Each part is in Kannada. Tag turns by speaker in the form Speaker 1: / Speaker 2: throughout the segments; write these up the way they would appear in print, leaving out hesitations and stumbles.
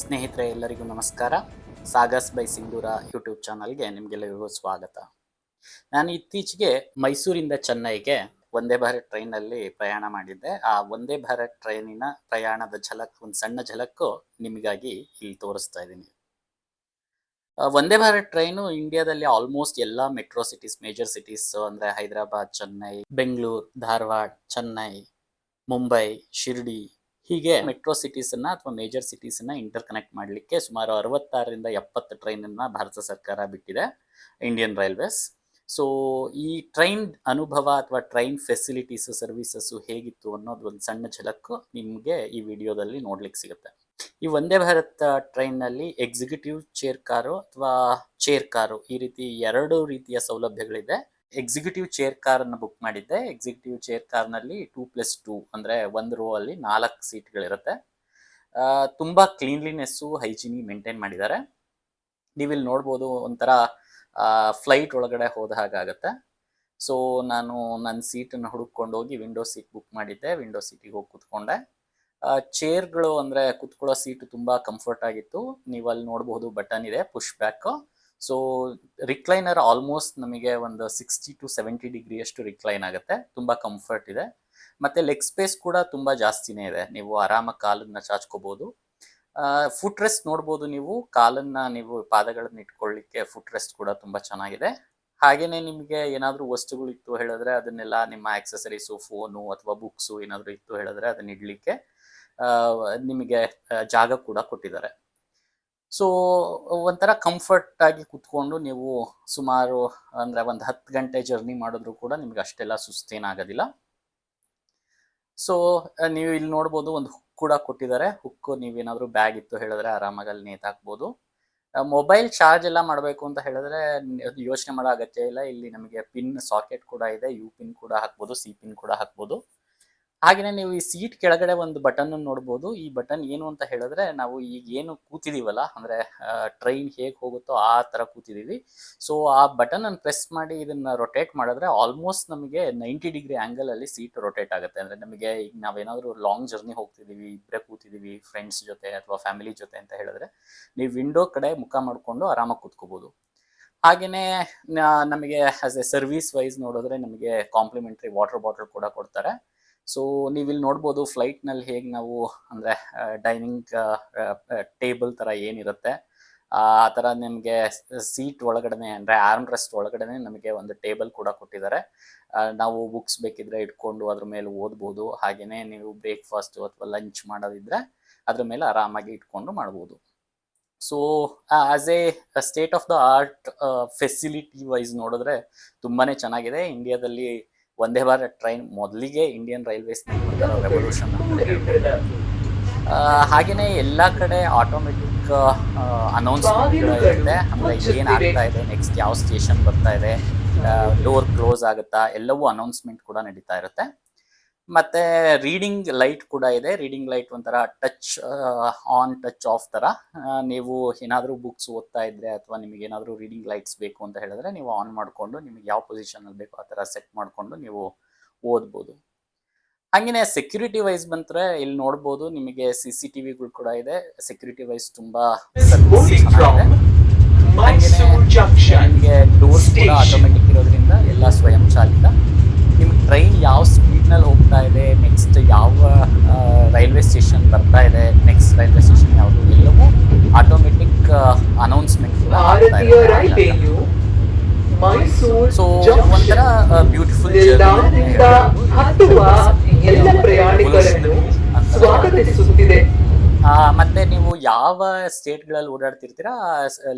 Speaker 1: ಸ್ನೇಹಿತರೆ ಎಲ್ಲರಿಗೂ ನಮಸ್ಕಾರ. ಸಾಗಸ್ ಬೈ ಸಿಂಧೂರ ಯೂಟ್ಯೂಬ್ ಚಾನಲ್ಗೆ ನಿಮಗೆಲ್ಲರಿಗೂ ಸ್ವಾಗತ. ನಾನು ಇತ್ತೀಚೆಗೆ ಮೈಸೂರಿಂದ ಚೆನ್ನೈಗೆ ವಂದೇ ಭಾರತ್ ಟ್ರೈನಲ್ಲಿ ಪ್ರಯಾಣ ಮಾಡಿದ್ದೆ. ಆ ವಂದೇ ಭಾರತ್ ಟ್ರೈನಿನ ಪ್ರಯಾಣದ ಒಂದು ಸಣ್ಣ ಝಲಕ್ಕು ನಿಮಗಾಗಿ ಇಲ್ಲಿ ತೋರಿಸ್ತಾ ಇದ್ದೀನಿ. ವಂದೇ ಭಾರತ್ ಟ್ರೈನು ಇಂಡಿಯಾದಲ್ಲಿ ಆಲ್ಮೋಸ್ಟ್ ಎಲ್ಲ ಮೆಟ್ರೋ ಸಿಟೀಸ್, ಮೇಜರ್ ಸಿಟೀಸ್ ಅಂದರೆ ಹೈದರಾಬಾದ್, ಚೆನ್ನೈ, ಬೆಂಗಳೂರು, ಧಾರವಾಡ, ಚೆನ್ನೈ, ಮುಂಬೈ, ಶಿರ್ಡಿ ಹೀಗೆ ಮೆಟ್ರೋ ಸಿಟೀಸನ್ನು ಅಥವಾ ಮೇಜರ್ ಸಿಟೀಸನ್ನು ಇಂಟರ್ ಕನೆಕ್ಟ್ ಮಾಡಲಿಕ್ಕೆ ಸುಮಾರು 66ರಿಂದ 70 ಟ್ರೈನನ್ನು ಭಾರತ ಸರ್ಕಾರ ಬಿಟ್ಟಿದೆ, ಇಂಡಿಯನ್ ರೈಲ್ವೇಸ್. ಸೊ ಈ ಟ್ರೈನ್ ಅನುಭವ ಅಥವಾ ಟ್ರೈನ್ ಫೆಸಿಲಿಟೀಸು, ಸರ್ವಿಸಸ್ಸು ಹೇಗಿತ್ತು ಅನ್ನೋದು ಒಂದು ಸಣ್ಣ ಝಲಕ್ಕು ನಿಮಗೆ ಈ ವಿಡಿಯೋದಲ್ಲಿ ನೋಡ್ಲಿಕ್ಕೆ ಸಿಗುತ್ತೆ. ಈ Vande Bharat ಟ್ರೈನ್ನಲ್ಲಿ executive chair car ಅಥವಾ ಚೇರ್ ಕಾರು ಈ ರೀತಿ 2 ರೀತಿಯ ಸೌಲಭ್ಯಗಳಿದೆ. ಎಕ್ಸಿಕ್ಯೂಟಿವ್ ಚೇರ್ ಕಾರನ್ನು ಬುಕ್ ಮಾಡಿದ್ದೆ. ಎಕ್ಸಿಕ್ಯೂಟಿವ್ ಚೇರ್ ಕಾರ್ನಲ್ಲಿ 2+2 ಅಂದರೆ ಒಂದು ರೋ ಅಲ್ಲಿ 4 ಸೀಟ್ಗಳಿರುತ್ತೆ. ತುಂಬ ಕ್ಲೀನ್ಲಿನೆಸ್ಸು, ಹೈಜಿನಿ ಮೇಂಟೈನ್ ಮಾಡಿದ್ದಾರೆ. ನೀವಿಲ್ಲಿ ನೋಡ್ಬೋದು, ಒಂಥರ ಫ್ಲೈಟ್ ಒಳಗಡೆ ಹೋದ ಹಾಗಾಗತ್ತೆ. ಸೊ ನಾನು ನನ್ನ ಸೀಟನ್ನು ಹುಡುಕೊಂಡು ಹೋಗಿ ವಿಂಡೋ ಸೀಟ್ ಬುಕ್ ಮಾಡಿದ್ದೆ. ವಿಂಡೋ ಸೀಟಿಗೆ ಹೋಗಿ ಕೂತ್ಕೊಂಡೆ. ಚೇರ್ಗಳು ಅಂದರೆ ಕುತ್ಕೊಳ್ಳೋ ಸೀಟು ತುಂಬ ಕಂಫರ್ಟ್ ಆಗಿತ್ತು. ನೀವು ಅಲ್ಲಿ ನೋಡ್ಬೋದು, ಬಟನ್ ಇದೆ, push back. So recliner almost ನಮಗೆ ಒಂದು 60 to 70 ಡಿಗ್ರಿಯಷ್ಟು ರಿಕ್ಲೈನ್ ಆಗುತ್ತೆ. ತುಂಬ ಕಂಫರ್ಟ್ ಇದೆ. ಮತ್ತು ಲೆಗ್ ಸ್ಪೇಸ್ ಕೂಡ ತುಂಬ ಜಾಸ್ತಿನೇ ಇದೆ. ನೀವು ಆರಾಮಾಗಿ ಕಾಲನ್ನು ಚಾಚ್ಕೋಬೋದು. ಫುಟ್ ರೆಸ್ಟ್ ನೋಡ್ಬೋದು, ನೀವು ಕಾಲನ್ನು, ನೀವು ಪಾದಗಳನ್ನು ಇಟ್ಕೊಳ್ಳಿಕ್ಕೆ ಫುಟ್ ರೆಸ್ಟ್ ಕೂಡ ತುಂಬ ಚೆನ್ನಾಗಿದೆ. ಹಾಗೆಯೇ ನಿಮಗೆ ಏನಾದರೂ ವಸ್ತುಗಳು ಇತ್ತು ಹೇಳಿದ್ರೆ ಅದನ್ನೆಲ್ಲ, ನಿಮ್ಮ ಆಕ್ಸೆಸರೀಸು, ಫೋನು ಅಥವಾ ಬುಕ್ಸು ಏನಾದರೂ ಇತ್ತು ಹೇಳಿದ್ರೆ ಅದನ್ನ ಇಡಲಿಕ್ಕೆ ನಿಮಗೆ ಜಾಗ ಕೂಡ ಕೊಟ್ಟಿದ್ದಾರೆ. ಸೊ ಒಂಥರ ಕಂಫರ್ಟ್ ಆಗಿ ಕುತ್ಕೊಂಡು ನೀವು ಸುಮಾರು ಅಂದರೆ ಒಂದು 10 ಗಂಟೆ ಜರ್ನಿ ಮಾಡಿದ್ರು ಕೂಡ ನಿಮ್ಗೆ ಅಷ್ಟೆಲ್ಲ ಸುಸ್ತೇನಾಗೋದಿಲ್ಲ. ಸೊ ನೀವು ಇಲ್ಲಿ ನೋಡ್ಬೋದು, ಒಂದು ಹುಕ್ ಕೂಡ ಕೊಟ್ಟಿದ್ದಾರೆ. ಹುಕ್ಕು ನೀವೇನಾದರೂ ಬ್ಯಾಗ್ ಇತ್ತು ಹೇಳಿದ್ರೆ ಆರಾಮಾಗಿ ಅಲ್ಲಿ ನೇತಾಕ್ಬೋದು. ಮೊಬೈಲ್ ಚಾರ್ಜ್ ಎಲ್ಲ ಮಾಡಬೇಕು ಅಂತ ಹೇಳಿದ್ರೆ ಯೋಚನೆ ಮಾಡೋ ಅಗತ್ಯ ಇಲ್ಲ. ಇಲ್ಲಿ ನಮಗೆ ಪಿನ್ ಸಾಕೆಟ್ ಕೂಡ ಇದೆ. ಯು ಪಿನ್ ಕೂಡ ಹಾಕ್ಬೋದು, ಸಿ ಪಿನ್ ಕೂಡ ಹಾಕ್ಬೋದು. ಹಾಗೆಯೇ ನೀವು ಈ ಸೀಟ್ ಕೆಳಗಡೆ ಒಂದು ಬಟನ್ ನೋಡ್ಬೋದು. ಈ ಬಟನ್ ಏನು ಅಂತ ಹೇಳಿದ್ರೆ, ನಾವು ಈಗ ಏನು ಕೂತಿದ್ದೀವಲ್ಲ, ಅಂದರೆ ಟ್ರೈನ್ ಹೇಗೆ ಹೋಗುತ್ತೋ ಆ ಥರ ಕೂತಿದ್ದೀವಿ. ಸೊ ಆ ಬಟನನ್ನು ಪ್ರೆಸ್ ಮಾಡಿ ಇದನ್ನು ರೊಟೇಟ್ ಮಾಡಿದ್ರೆ ಆಲ್ಮೋಸ್ಟ್ ನಮಗೆ 90 ಡಿಗ್ರಿ ಆ್ಯಂಗಲಲ್ಲಿ ಸೀಟ್ ರೊಟೇಟ್ ಆಗುತ್ತೆ. ಅಂದರೆ ನಮಗೆ ಈಗ ನಾವೇನಾದರೂ ಲಾಂಗ್ ಜರ್ನಿ ಹೋಗ್ತಿದ್ದೀವಿ, ಇಬ್ಬರೇ ಕೂತಿದ್ದೀವಿ ಫ್ರೆಂಡ್ಸ್ ಜೊತೆ ಅಥವಾ ಫ್ಯಾಮಿಲಿ ಜೊತೆ ಅಂತ ಹೇಳಿದ್ರೆ, ನೀವು ವಿಂಡೋ ಕಡೆ ಮುಖ ಮಾಡಿಕೊಂಡು ಆರಾಮಾಗಿ ಕೂತ್ಕೋಬೋದು. ಹಾಗೆಯೇ ನಮಗೆ ಆಸ್ ಎ ಸರ್ವಿಸ್ ವೈಸ್ ನೋಡಿದ್ರೆ ನಮಗೆ ಕಾಂಪ್ಲಿಮೆಂಟ್ರಿ ವಾಟರ್ ಬಾಟಲ್ ಕೂಡ ಕೊಡ್ತಾರೆ. ಸೊ ನೀವಿಲ್ಲಿ ನೋಡ್ಬೋದು, ಫ್ಲೈಟ್ನಲ್ಲಿ ಹೇಗೆ ನಾವು ಅಂದರೆ ಡೈನಿಂಗ್ ಟೇಬಲ್ ಥರ ಏನಿರುತ್ತೆ ಆ ಥರ ನಿಮಗೆ ಸೀಟ್ ಒಳಗಡೆ ಅಂದರೆ ಆರ್ಮ್ ರೆಸ್ಟ್ ಒಳಗಡೆ ನಮಗೆ ಒಂದು ಟೇಬಲ್ ಕೂಡ ಕೊಟ್ಟಿದ್ದಾರೆ. ನಾವು ಬುಕ್ಸ್ ಬೇಕಿದ್ರೆ ಇಟ್ಕೊಂಡು ಅದ್ರ ಮೇಲೆ ಓದ್ಬೋದು. ಹಾಗೆಯೇ ನೀವು ಬ್ರೇಕ್ಫಾಸ್ಟು ಅಥವಾ ಲಂಚ್ ಮಾಡೋದಿದ್ರೆ ಅದ್ರ ಮೇಲೆ ಆರಾಮಾಗಿ ಇಟ್ಕೊಂಡು ಮಾಡ್ಬೋದು. So as a state of the art facility wise ನೋಡಿದ್ರೆ ತುಂಬಾ ಚೆನ್ನಾಗಿದೆ. ಇಂಡಿಯಾದಲ್ಲಿ ವಂದೇ ಭಾರತ್ ಟ್ರೈನ್ ಮೊದಲಿಗೆ ಇಂಡಿಯನ್ ರೈಲ್ವೇಸ್ ರೆವಲ್ಯೂಷನ್ ಅಂತ ಹೇಳ್ಬೋದು. ಹಾಗೆಯೇ ಎಲ್ಲ ಕಡೆ ಆಟೋಮೆಟಿಕ್ ಅನೌನ್ಸ್ಮೆಂಟ್ಗಳು ಇರುತ್ತೆ. ಅಂದರೆ ಏನಾಗ್ತಾ ಇದೆ, ನೆಕ್ಸ್ಟ್ ಯಾವ ಸ್ಟೇಷನ್ ಬರ್ತಾ ಇದೆ, ಡೋರ್ ಕ್ಲೋಸ್ ಆಗುತ್ತಾ, ಎಲ್ಲವೂ ಅನೌನ್ಸ್ಮೆಂಟ್ ಕೂಡ ನಡೀತಾ ಇರುತ್ತೆ. ಮತ್ತು ರೀಡಿಂಗ್ ಲೈಟ್ ಕೂಡ ಇದೆ. ರೀಡಿಂಗ್ ಲೈಟ್ ಒಂಥರ ಟಚ್ ಆನ್ ಟಚ್ ಆಫ್ ಥರ. ನೀವು ಏನಾದರೂ ಬುಕ್ಸ್ ಓದ್ತಾ ಇದ್ದರೆ ಅಥವಾ ನಿಮಗೇನಾದರೂ ರೀಡಿಂಗ್ ಲೈಟ್ಸ್ ಬೇಕು ಅಂತ ಹೇಳಿದ್ರೆ ನೀವು ಆನ್ ಮಾಡಿಕೊಂಡು ನಿಮಗೆ ಯಾವ ಪೊಸಿಷನಲ್ಲಿ ಬೇಕೋ ಆ ಥರ ಸೆಟ್ ಮಾಡಿಕೊಂಡು ನೀವು ಓದ್ಬೋದು. ಹಾಗೆಯೇ ಸೆಕ್ಯೂರಿಟಿ ವೈಸ್ ಬಂದರೆ ಇಲ್ಲಿ ನೋಡ್ಬೋದು, ನಿಮಗೆ CCTV ಕೂಡ ಇದೆ. ಸೆಕ್ಯೂರಿಟಿ ವೈಸ್ ತುಂಬ ಚೆನ್ನಾಗಿದೆ. ನಿಮಗೆ ಡೋರ್ಸ್ ಕೂಡ ಆಟೋಮೆಟಿಕ್ ಇರೋದ್ರಿಂದ ಎಲ್ಲ ಸ್ವಯಂ ಚಾಲಿತ. ನಿಮ್ಗೆ ಟ್ರೈನ್ ಯಾವ ಸ್ಪೀಡ್ನಲ್ಲಿ ಹೋಗ್ತಾ ಇದೆ, ನೆಕ್ಸ್ಟ್ ಯಾವ ರೈಲ್ವೆ ಸ್ಟೇಷನ್ ಬರ್ತಾ ಇದೆ, ನೆಕ್ಸ್ಟ್ ರೈಲ್ವೆ ಸ್ಟೇಷನ್ ಯಾವುದು, ಎಲ್ಲವೂ ಆಟೋಮೆಟಿಕ್ ಅನೌನ್ಸ್ಮೆಂಟ್ ಕೂಡ ಆಗ್ತಾ ಇದೆ. ಸೊ ಒಂಥರ ಬ್ಯೂಟಿಫುಲ್ ಮತ್ತೆ ನೀವು ಯಾವ ಸ್ಟೇಟ್ಗಳಲ್ಲಿ ಓಡಾಡ್ತಿರ್ತೀರಾ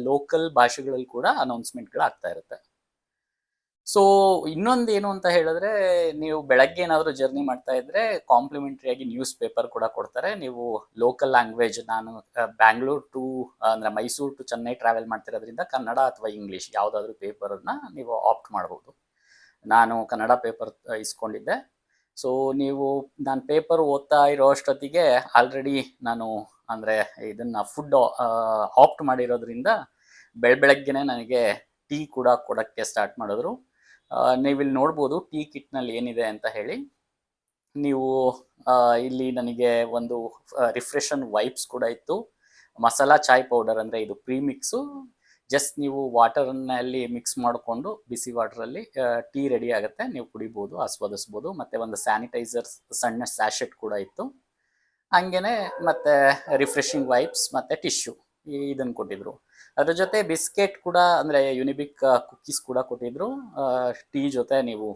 Speaker 1: ಲೋಕಲ್ ಭಾಷೆಗಳಲ್ಲಿ ಕೂಡ ಅನೌನ್ಸ್ಮೆಂಟ್ಗಳು ಆಗ್ತಾ ಇರುತ್ತೆ. ಸೊ ಇನ್ನೊಂದು ಏನು ಅಂತ ಹೇಳಿದ್ರೆ, ನೀವು ಬೆಳಗ್ಗೆ ಏನಾದರೂ ಜರ್ನಿ ಮಾಡ್ತಾ ಇದ್ರೆ ಕಾಂಪ್ಲಿಮೆಂಟ್ರಿಯಾಗಿ ನ್ಯೂಸ್ ಪೇಪರ್ ಕೂಡ ಕೊಡ್ತಾರೆ. ನೀವು ಲೋಕಲ್ ಲ್ಯಾಂಗ್ವೇಜ್, ನಾನು ಬ್ಯಾಂಗ್ಳೂರ್ ಟು ಅಂದರೆ ಮೈಸೂರು ಟು ಚೆನ್ನೈ ಟ್ರಾವೆಲ್ ಮಾಡ್ತಿರೋದ್ರಿಂದ ಕನ್ನಡ ಅಥವಾ ಇಂಗ್ಲೀಷ್ ಯಾವುದಾದ್ರೂ ಪೇಪರನ್ನು ನೀವು ಆಪ್ಟ್ ಮಾಡ್ಬೋದು. ನಾನು ಕನ್ನಡ ಪೇಪರ್ ಇಸ್ಕೊಂಡಿದ್ದೆ. ಸೊ ನಾನು ಪೇಪರ್ ಓದ್ತಾ ಇರೋ ಅಷ್ಟೊತ್ತಿಗೆ ಆಲ್ರೆಡಿ ನಾನು ಅಂದರೆ ಇದನ್ನು ಫುಡ್ ಆಪ್ಟ್ ಮಾಡಿರೋದ್ರಿಂದ ಬೆಳಗ್ಗೆನೇ ನನಗೆ ಟೀ ಕೂಡ ಕೊಡೋಕ್ಕೆ ಸ್ಟಾರ್ಟ್ ಮಾಡಿದ್ರು. ನೀವಿಲ್ಲಿ ನೋಡ್ಬೋದು ಟೀ ಕಿಟ್ನಲ್ಲಿ ಏನಿದೆ ಅಂತ ಹೇಳಿ. ನೀವು ಇಲ್ಲಿ ನನಗೆ ಒಂದು ರಿಫ್ರೆಷನ್ ವೈಪ್ಸ್ ಕೂಡ ಇತ್ತು. ಮಸಾಲಾ ಚಾಯ್ ಪೌಡರ್ ಅಂದರೆ ಇದು ಪ್ರೀಮಿಕ್ಸು. ಜಸ್ಟ್ ನೀವು ವಾಟರ್ನಲ್ಲಿ ಮಿಕ್ಸ್ ಮಾಡಿಕೊಂಡು ಬಿಸಿ ವಾಟರಲ್ಲಿ ಟೀ ರೆಡಿ ಆಗುತ್ತೆ, ನೀವು ಕುಡಿಬೋದು, ಆಸ್ವಾದಿಸ್ಬೋದು. ಮತ್ತು ಒಂದು ಸ್ಯಾನಿಟೈಸರ್ ಸಣ್ಣ ಸ್ಯಾಶೆಟ್ ಕೂಡ ಇತ್ತು. ಹಂಗೇನೆ ಮತ್ತೆ ರಿಫ್ರೆಶಿಂಗ್ ವೈಪ್ಸ್ ಮತ್ತು ಟಿಶ್ಯೂ ಇದನ್ನು ಕೊಟ್ಟಿದ್ರು. ಅದ್ರ ಜೊತೆ ಬಿಸ್ಕೆಟ್ ಕೂಡ ಅಂದರೆ ಯುನಿಬಿಕ್ ಕುಕ್ಕೀಸ್ ಕೂಡ ಕೊಟ್ಟಿದ್ರು. ಟೀ ಜೊತೆ ನೀವು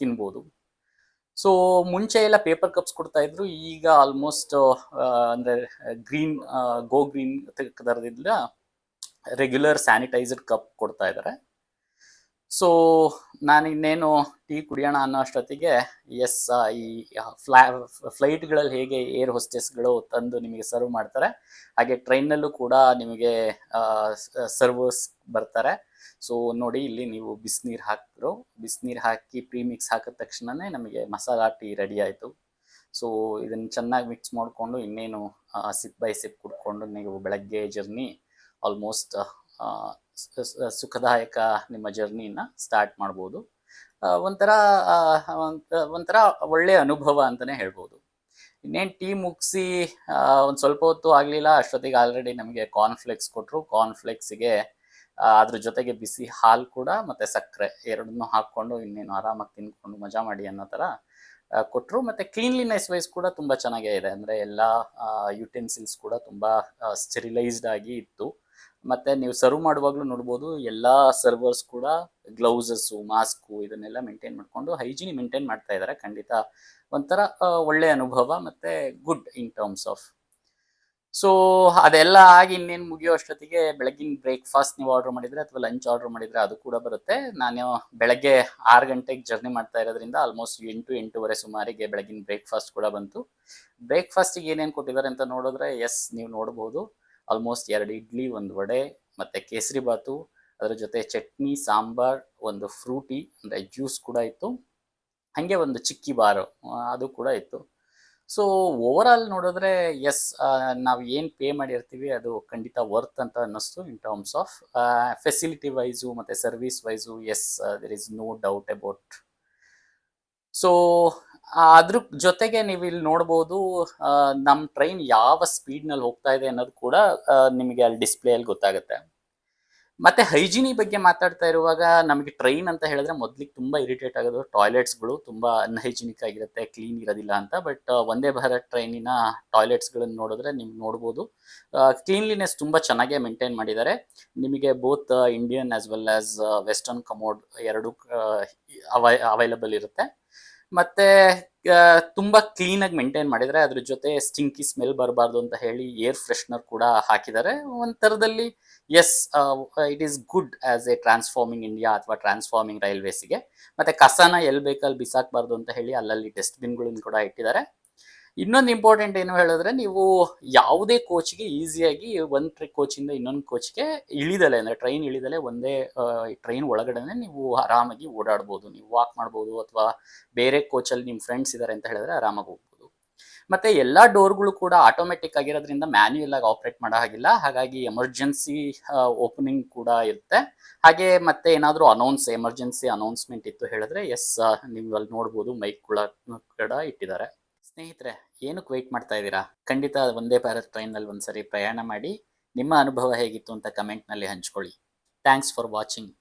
Speaker 1: ತಿನ್ಬೋದು. ಸೊ ಮುಂಚೆ ಎಲ್ಲ ಪೇಪರ್ ಕಪ್ಸ್ ಕೊಡ್ತಾ ಇದ್ರು, ಈಗ ಆಲ್ಮೋಸ್ಟ್ ಅಂದರೆ ಗ್ರೀನ್ ಗೋ ಗ್ರೀನ್ ಥರದಿಂದ ರೆಗ್ಯುಲರ್ ಸ್ಯಾನಿಟೈಸ್ಡ್ ಕಪ್ ಕೊಡ್ತಾ ಇದ್ದಾರೆ. ಸೊ ನಾನು ಇನ್ನೇನು ಟೀ ಕುಡಿಯೋಣ ಅನ್ನೋ ಅಷ್ಟೊತ್ತಿಗೆ ಎಸ್, ಈ ಫ್ಲೈಟ್ಗಳಲ್ಲಿ ಹೇಗೆ ಏರ್ ಹೋಸ್ಟೆಸ್ಗಳು ತಂದು ನಿಮಗೆ ಸರ್ವ್ ಮಾಡ್ತಾರೆ, ಹಾಗೆ ಟ್ರೈನಲ್ಲೂ ಕೂಡ ನಿಮಗೆ ಸರ್ವರ್ಸ್ ಬರ್ತಾರೆ. ಸೊ ನೋಡಿ, ಇಲ್ಲಿ ನೀವು ಬಿಸಿನೀರು ಹಾಕಿದ್ರು, ಬಿಸಿನೀರು ಹಾಕಿ ಪ್ರೀಮಿಕ್ಸ್ ಹಾಕಿದ ತಕ್ಷಣವೇ ನಮಗೆ ಮಸಾಲಾ ಟೀ ರೆಡಿ ಆಯಿತು. ಸೊ ಇದನ್ನು ಚೆನ್ನಾಗಿ ಮಿಕ್ಸ್ ಮಾಡಿಕೊಂಡು ಇನ್ನೇನು ಸಿಪ್ ಬೈ ಸಿಪ್ ಕುಡ್ಕೊಂಡು ನೀವು ಬೆಳಗ್ಗೆ ಜರ್ನಿ ಆಲ್ಮೋಸ್ಟ್ ಸುಖದಾಯಕ ನಿಮ್ಮ ಜರ್ನಿನ ಸ್ಟಾರ್ಟ್ ಮಾಡ್ಬೋದು. ಒಂಥರ ಒಳ್ಳೆಯ ಅನುಭವ ಅಂತಲೇ ಹೇಳ್ಬೋದು. ಇನ್ನೇನು ಟೀ ಮುಗಿಸಿ ಒಂದು ಸ್ವಲ್ಪ ಹೊತ್ತು ಆಗಲಿಲ್ಲ ಅಷ್ಟೊತ್ತಿಗೆ ಆಲ್ರೆಡಿ ನಮಗೆ ಕಾರ್ನ್ಫ್ಲೆಕ್ಸ್ ಕೊಟ್ಟರು. ಕಾರ್ನ್ಫ್ಲೆಕ್ಸಿಗೆ ಅದ್ರ ಜೊತೆಗೆ ಬಿಸಿ ಹಾಲು ಕೂಡ ಮತ್ತು ಸಕ್ಕರೆ ಎರಡನ್ನೂ ಹಾಕ್ಕೊಂಡು ಇನ್ನೇನು ಆರಾಮಾಗಿ ತಿನ್ಕೊಂಡು ಮಜಾ ಮಾಡಿ ಅನ್ನೋ ಥರ ಕೊಟ್ಟರು. ಮತ್ತು ಕ್ಲೀನ್ಲಿನೆಸ್ ವೈಸ್ ಕೂಡ ತುಂಬ ಚೆನ್ನಾಗೇ ಇದೆ. ಅಂದರೆ ಎಲ್ಲ ಯುಟೆನ್ಸಿಲ್ಸ್ ಕೂಡ ತುಂಬ ಸ್ಟೆರಿಲೈಸ್ಡ್ ಆಗಿ ಇತ್ತು. ಮತ್ತು ನೀವು ಸರ್ವ್ ಮಾಡುವಾಗಲೂ ನೋಡ್ಬೋದು, ಎಲ್ಲ ಸರ್ವರ್ಸ್ ಕೂಡ ಗ್ಲೌಸಸ್ಸು, ಮಾಸ್ಕು ಇದನ್ನೆಲ್ಲ ಮೇಂಟೈನ್ ಮಾಡಿಕೊಂಡು ಹೈಜೀನ್ ಮೇಂಟೈನ್ ಮಾಡ್ತಾ ಇದ್ದಾರೆ. ಖಂಡಿತ ಒಂಥರ ಒಳ್ಳೆಯ ಅನುಭವ ಮತ್ತು good in terms of. So ಅದೆಲ್ಲ ಆಗಿ ಇನ್ನೇನು ಮುಗಿಯೋ ಅಷ್ಟೊತ್ತಿಗೆ ಬೆಳಗಿನ ಬ್ರೇಕ್ಫಾಸ್ಟ್ ನೀವು ಆರ್ಡ್ರ್ ಮಾಡಿದರೆ ಅಥವಾ ಲಂಚ್ ಆರ್ಡ್ರ್ ಮಾಡಿದರೆ ಅದು ಕೂಡ ಬರುತ್ತೆ. ನಾನು ಬೆಳಗ್ಗೆ 6 ಗಂಟೆಗೆ ಜರ್ನಿ ಮಾಡ್ತಾ ಇರೋದ್ರಿಂದ ಆಲ್ಮೋಸ್ಟ್ 8-8:30 ಸುಮಾರಿಗೆ ಬೆಳಗಿನ ಬ್ರೇಕ್ಫಾಸ್ಟ್ ಕೂಡ ಬಂತು. ಬ್ರೇಕ್ಫಾಸ್ಟಿಗೆ ಏನೇನು ಕೊಟ್ಟಿದ್ದಾರೆ ಅಂತ ನೋಡಿದ್ರೆ, ಎಸ್, ನೀವು ನೋಡ್ಬೋದು, ಆಲ್ಮೋಸ್ಟ್ 2 ಇಡ್ಲಿ, 1 ವಡೆ ಮತ್ತು ಕೇಸರಿ ಬಾತು, ಅದರ ಜೊತೆ ಚಟ್ನಿ, ಸಾಂಬಾರ್, ಒಂದು ಫ್ರೂಟಿ ಅಂದರೆ ಜ್ಯೂಸ್ ಕೂಡ ಇತ್ತು. ಹಾಗೆ ಒಂದು ಚಿಕ್ಕಿ ಬಾರು ಅದು ಕೂಡ ಇತ್ತು. ಸೊ ಓವರಾಲ್ ನೋಡಿದ್ರೆ ಎಸ್, ನಾವು ಏನು ಪೇ ಮಾಡಿರ್ತೀವಿ ಅದು ಖಂಡಿತ ವರ್ತ್ ಅಂತ ಅನ್ನಿಸ್ತು in terms of facility wise ಮತ್ತು service wise. Yes, there is no doubt about. So ಅದ್ರ ಜೊತೆಗೆ ನೀವು ಇಲ್ಲಿ ನೋಡ್ಬೋದು, ನಮ್ಮ ಟ್ರೈನ್ ಯಾವ ಸ್ಪೀಡ್ನಲ್ಲಿ ಹೋಗ್ತಾ ಇದೆ ಅನ್ನೋದು ಕೂಡ ನಿಮಗೆ ಅಲ್ಲಿ ಡಿಸ್ಪ್ಲೇಯಲ್ಲಿ ಗೊತ್ತಾಗುತ್ತೆ. ಮತ್ತು ಹೈಜಿನಿ ಬಗ್ಗೆ ಮಾತಾಡ್ತಾ ಇರುವಾಗ ನಮಗೆ ಟ್ರೈನ್ ಅಂತ ಹೇಳಿದ್ರೆ ಮೊದಲಿಗೆ ತುಂಬ ಇರಿಟೇಟ್ ಆಗೋದು ಟಾಯ್ಲೆಟ್ಸ್ಗಳು ತುಂಬ ಅನ್ಹೈಜಿನಿಕ್ ಆಗಿರುತ್ತೆ, ಕ್ಲೀನ್ ಇರೋದಿಲ್ಲ ಅಂತ. ಬಟ್ ವಂದೇ ಭಾರತ್ ಟ್ರೈನಿನ ಟಾಯ್ಲೆಟ್ಸ್ಗಳನ್ನು ನೋಡಿದ್ರೆ ನೀವು ನೋಡ್ಬೋದು, ಕ್ಲೀನ್ಲಿನೆಸ್ ತುಂಬ ಚೆನ್ನಾಗೇ ಮೇಂಟೈನ್ ಮಾಡಿದ್ದಾರೆ. ನಿಮಗೆ both Indian as well as western commode ಎರಡೂ ಅವೈಲಬಲ್ ಇರುತ್ತೆ. ಮತ್ತು ತುಂಬ ಕ್ಲೀನಾಗಿ ಮೇಂಟೈನ್ ಮಾಡಿದರೆ, ಅದ್ರ ಜೊತೆ ಸ್ಟಿಂಕಿ ಸ್ಮೆಲ್ ಬರಬಾರ್ದು ಅಂತ ಹೇಳಿ ಏರ್ ಫ್ರೆಶ್ನರ್ ಕೂಡ ಹಾಕಿದ್ದಾರೆ. ಒಂದು ಥರದಲ್ಲಿ yes, it is good as a transforming India ಅಥವಾ ಟ್ರಾನ್ಸ್ಫಾರ್ಮಿಂಗ್ ರೈಲ್ವೇಸಿಗೆ. ಮತ್ತು ಕಸನ ಎಲ್ಲಿ ಬೇಕಲ್ಲಿ ಬಿಸಾಕಬಾರ್ದು ಅಂತ ಹೇಳಿ ಅಲ್ಲಲ್ಲಿ ಡಸ್ಟ್ಬಿನ್ಗಳನ್ನು ಕೂಡ ಇಟ್ಟಿದ್ದಾರೆ. ಇನ್ನೊಂದು ಇಂಪಾರ್ಟೆಂಟ್ ಏನು ಹೇಳಿದ್ರೆ, ನೀವು ಯಾವುದೇ ಕೋಚ್ಗೆ ಈಸಿಯಾಗಿ ಒಂದು ಕೋಚಿಂದ ಇನ್ನೊಂದು ಕೋಚ್ಗೆ ಇಳಿದಲೆ, ಅಂದರೆ ಟ್ರೈನ್ ಇಳಿದಲೆ ಒಂದೇ ಟ್ರೈನ್ ಒಳಗಡೆ ನೀವು ಆರಾಮಾಗಿ ಓಡಾಡ್ಬೋದು, ನೀವು ವಾಕ್ ಮಾಡ್ಬೋದು, ಅಥವಾ ಬೇರೆ ಕೋಚಲ್ಲಿ ನಿಮ್ಮ ಫ್ರೆಂಡ್ಸ್ ಇದ್ದಾರೆ ಅಂತ ಹೇಳಿದ್ರೆ ಆರಾಮಾಗಿ ಹೋಗ್ಬೋದು. ಮತ್ತು ಎಲ್ಲ ಡೋರ್ಗಳು ಕೂಡ ಆಟೋಮೆಟಿಕ್ ಆಗಿರೋದ್ರಿಂದ ಮ್ಯಾನ್ಯುಯಲ್ ಆಗಿ ಆಪ್ರೇಟ್ ಮಾಡೋ ಹಾಗಿಲ್ಲ. ಹಾಗಾಗಿ ಎಮರ್ಜೆನ್ಸಿ ಓಪನಿಂಗ್ ಕೂಡ ಇರುತ್ತೆ. ಹಾಗೆ ಮತ್ತೆ ಏನಾದರೂ ಎಮರ್ಜೆನ್ಸಿ ಅನೌನ್ಸ್ಮೆಂಟ್ ಇತ್ತು ಹೇಳಿದ್ರೆ, ಎಸ್, ನೀವು ಅಲ್ಲಿ ನೋಡ್ಬೋದು, ಮೈಕ್ ಕೂಡ ಇಟ್ಟಿದ್ದಾರೆ. ಸ್ನೇಹಿತರೆ, ಏನಕ್ಕೆ ವೆಯ್ಟ್ ಮಾಡ್ತಾ ಇದ್ದೀರಾ? ಖಂಡಿತ ವಂದೇ ಭಾರತ್ ಟ್ರೈನಲ್ಲಿ ಒಂದ್ಸರಿ ಪ್ರಯಾಣ ಮಾಡಿ ನಿಮ್ಮ ಅನುಭವ ಹೇಗಿತ್ತು ಅಂತ ಕಮೆಂಟ್ನಲ್ಲಿ ಹಂಚ್ಕೊಳ್ಳಿ. Thanks for watching.